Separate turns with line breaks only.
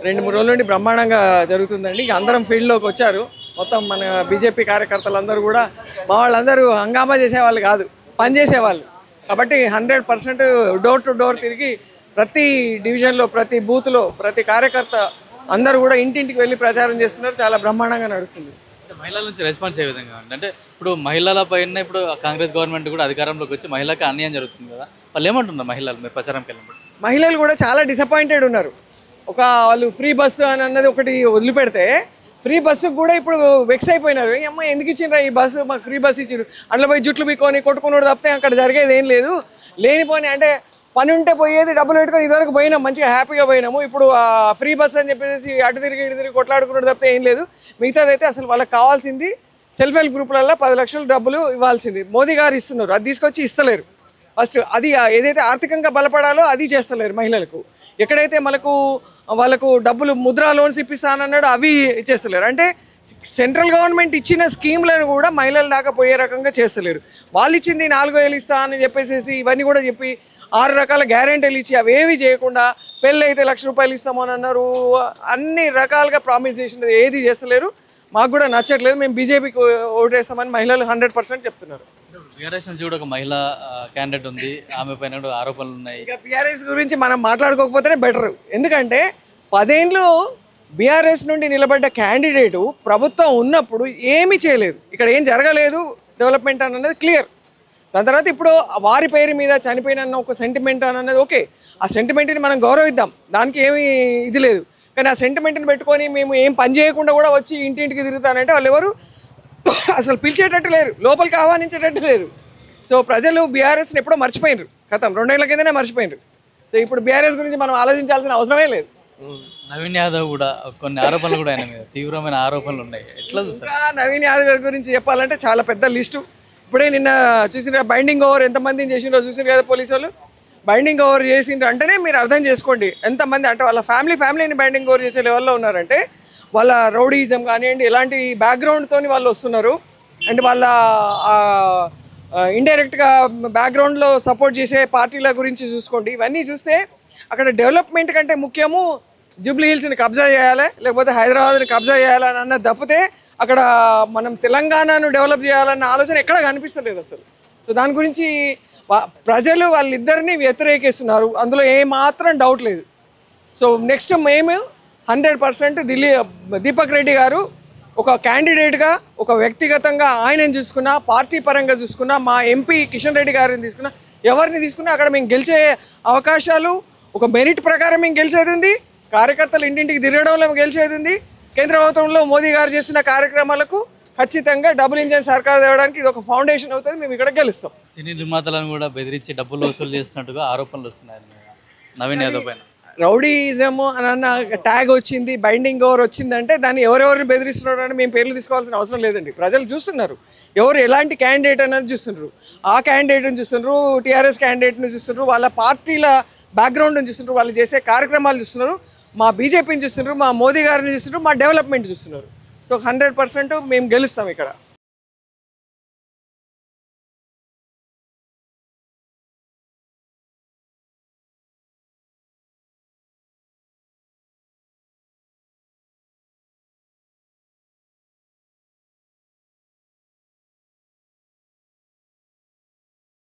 2-3 రోజుల నుండి బ్రహ్మాండంగా జరుగుతుందండి. ఇక అందరం ఫీల్డ్లోకి వచ్చారు. మొత్తం మన బీజేపీ కార్యకర్తలందరూ కూడా మా వాళ్ళందరూ హంగామా చేసేవాళ్ళు కాదు, పని చేసేవాళ్ళు. కాబట్టి 100% డోర్ టు డోర్ తిరిగి ప్రతి డివిజన్లో, ప్రతి బూత్లో, ప్రతి కార్యకర్త అందరూ కూడా ఇంటింటికి వెళ్ళి ప్రచారం చేస్తున్నారు. చాలా బ్రహ్మాండంగా నడుస్తుంది.
మహిళల నుంచి రెస్పాన్స్ ఏ విధంగా అంటే ఇప్పుడు మహిళల పైన ఇప్పుడు కాంగ్రెస్ గవర్నమెంట్ కూడా అధికారంలోకి వచ్చి మహిళలకు అన్యాయం జరుగుతుంది కదా, వాళ్ళు ఏమంటున్నారు మహిళలు మీరు ప్రచారంకి వెళ్ళినప్పుడు?
మహిళలు కూడా చాలా డిసప్పాయింటెడ్ ఉన్నారు. వాళ్ళు ఫ్రీ బస్సు అని అన్నది ఒకటి వదిలిపెడితే ఫ్రీ బస్సుకు కూడా ఇప్పుడు వెక్స్ అయిపోయినారు. అమ్మ ఎందుకు ఇచ్చిండ్రా ఈ బస్సు, మాకు ఫ్రీ బస్సు ఇచ్చారు, అందులో పోయి జుట్లు పీక్కొని కొట్టుకున్నాడు తప్పితే అక్కడ జరిగేది ఏం లేదు. లేనిపోని అంటే పని ఉంటే పోయేది, డబ్బులు పెట్టుకొని ఇదివరకు పోయినాం, మంచిగా హ్యాపీగా పోయినాము. ఇప్పుడు ఫ్రీ బస్ అని చెప్పేసి అటు తిరిగి ఇటు తిరిగి కొట్లాడుకున్నాడు తప్పితే ఏం లేదు. మిగతాదైతే అసలు వాళ్ళకి కావాల్సింది సెల్ఫ్ హెల్ప్ గ్రూపులలో 10 లక్షలు డబ్బులు ఇవ్వాల్సింది మోదీ గారు ఇస్తున్నారు, అది తీసుకొచ్చి ఇస్తలేరు. ఫస్ట్ అది ఏదైతే ఆర్థికంగా బలపడాలో అది చేస్తలేరు మహిళలకు. ఎక్కడైతే వాళ్ళకు డబ్బులు ముద్రా లోన్స్ ఇప్పిస్తానన్నాడు అవి చేస్తలేరు. అంటే సెంట్రల్ గవర్నమెంట్ ఇచ్చిన స్కీమ్లను కూడా మహిళల దాకా పోయే రకంగా చేస్తలేరు. వాళ్ళు ఇచ్చింది 4,000 ఇస్తా అని చెప్పేసి ఇవన్నీ కూడా చెప్పి 6 రకాల గ్యారెంటీలు ఇచ్చి అవేవి చేయకుండా పెళ్ళి అయితే ₹1,00,000 ఇస్తామని అన్నారు. అన్ని రకాలుగా ప్రామిస్ చేసినది ఏది చేస్తలేరు. మాకు కూడా నచ్చట్లేదు. మేము బీజేపీకి ఓటేస్తామని మహిళలు 100% చెప్తున్నారు.
బీఆర్ఎస్ నుంచి కూడా ఒక మహిళా క్యాండిడేట్ ఉంది, ఆమె పైన కూడా ఆరోపణలు ఉన్నాయి.
ఇక బీఆర్ఎస్ గురించి మనం మాట్లాడుకోకపోతేనే బెటర్. ఎందుకంటే 10 ఏళ్ళు బీఆర్ఎస్ నుండి నిలబడ్డ క్యాండిడేటు ప్రభుత్వం ఉన్నప్పుడు ఏమీ చేయలేదు, ఇక్కడ ఏం జరగలేదు డెవలప్మెంట్ అన్నది క్లియర్. దాని తర్వాత ఇప్పుడు వారి పేరు మీద చనిపోయిన ఒక సెంటిమెంట్ అన్నది ఓకే, ఆ సెంటిమెంట్ని మనం గౌరవిద్దాం, దానికి ఏమీ ఇది లేదు. కానీ ఆ సెంటిమెంట్ని పెట్టుకొని మేము ఏం పని చేయకుండా కూడా వచ్చి ఇంటింటికి తిరుగుతానంటే వాళ్ళు ఎవరు అసలు పిలిచేటట్టు లేరు, లోపలికి ఆహ్వానించేటట్టు లేరు. సో ప్రజలు బీఆర్ఎస్ని ఎప్పుడో మర్చిపోయినారు, గతం 2 ఏళ్ల కిందనే మర్చిపోయినారు. సో ఇప్పుడు బీఆర్ఎస్ గురించి మనం ఆలోచించాల్సిన అవసరమే లేదు.
నవీన్ యాదవ్ కూడా కొన్ని ఆరోపణలు కూడా ఆయన మీద తీవ్రమైన ఆరోపణలు ఉన్నాయి, ఎట్లా చూస్తారు?
నవీన్ యాదవ్ గారి గురించి చెప్పాలంటే చాలా పెద్ద లిస్టు. ఇప్పుడే నిన్న చూసిన బైండింగ్ ఓవర్ ఎంతమందిని చేసిండ్రో చూసిండ్రు కదా పోలీసు వాళ్ళు. బైండింగ్ ఓవర్ చేసిండ్రు అంటేనే మీరు అర్థం చేసుకోండి ఎంతమంది, అంటే వాళ్ళ ఫ్యామిలీని బైండింగ్ ఓవర్ చేసే లెవెల్లో ఉన్నారంటే వాళ్ళ రౌడీజం కానివ్వండి ఎలాంటి బ్యాక్గ్రౌండ్తో వాళ్ళు వస్తున్నారు. అండ్ వాళ్ళ ఇండైరెక్ట్గా బ్యాక్గ్రౌండ్లో సపోర్ట్ చేసే పార్టీల గురించి చూసుకోండి. ఇవన్నీ చూస్తే అక్కడ డెవలప్మెంట్ కంటే ముఖ్యము జూబ్లీ హిల్స్ని కబ్జా చేయాలి, లేకపోతే హైదరాబాద్ని కబ్జా చేయాలని అన్న తప్పితే అక్కడ మనం తెలంగాణను డెవలప్ చేయాలన్న ఆలోచన ఎక్కడ కనిపిస్తలేదు అసలు. సో దాని గురించి ప్రజలు వాళ్ళిద్దరిని వ్యతిరేకిస్తున్నారు, అందులో ఏమాత్రం డౌట్ లేదు. సో నెక్స్ట్ మేము 100% దీపక్ రెడ్డి గారు ఒక క్యాండిడేట్గా, ఒక వ్యక్తిగతంగా ఆయనను చూసుకున్నా, పార్టీ పరంగా చూసుకున్నా, మా ఎంపీ కిషన్ రెడ్డి గారిని తీసుకున్నా, ఎవరిని తీసుకున్నా అక్కడ మేము గెలిచే అవకాశాలు ఒక మెరిట్ ప్రకారం మేము గెలిచేది ఉంది. కార్యకర్తలు ఇంటింటికి తిరగడంలో గెలిచేది ఉంది. కేంద్ర ప్రభుత్వంలో మోదీ గారు చేసిన కార్యక్రమాలకు ఖచ్చితంగా డబుల్ ఇంజన్ సర్కార్ తేవడానికి ఇది ఒక ఫౌండేషన్ అవుతుంది. మేము ఇక్కడ గెలుస్తాం.
సినీ నిర్మాతలను కూడా బెదిరించి డబ్బులు వసూలు చేసినట్టుగా ఆరోపణలు వస్తున్నాయి నవీన్ యాదవ్ పైన.
రౌడీజము అని అన్న ట్యాగ్ వచ్చింది, బైండింగ్ ఓవర్ వచ్చిందంటే దాన్ని ఎవరెవరిని బెదిరిస్తున్నారో అని మేము పేర్లు తీసుకోవాల్సిన అవసరం లేదండి. ప్రజలు చూస్తున్నారు ఎవరు ఎలాంటి క్యాండిడేట్ అనేది చూస్తున్నారు. ఆ క్యాండిడేట్ని చూస్తున్నారు, టీఆర్ఎస్ క్యాండిడేట్ని చూస్తున్నారు, వాళ్ళ పార్టీల బ్యాక్గ్రౌండ్ని చూస్తున్నారు, వాళ్ళు చేసే కార్యక్రమాలు చూస్తున్నారు, మా బీజేపీని చూస్తున్నారు, మా మోదీ గారిని చూస్తున్నారు, మా డెవలప్మెంట్ చూస్తున్నారు. సో 100% మేము గెలుస్తాం ఇక్కడ.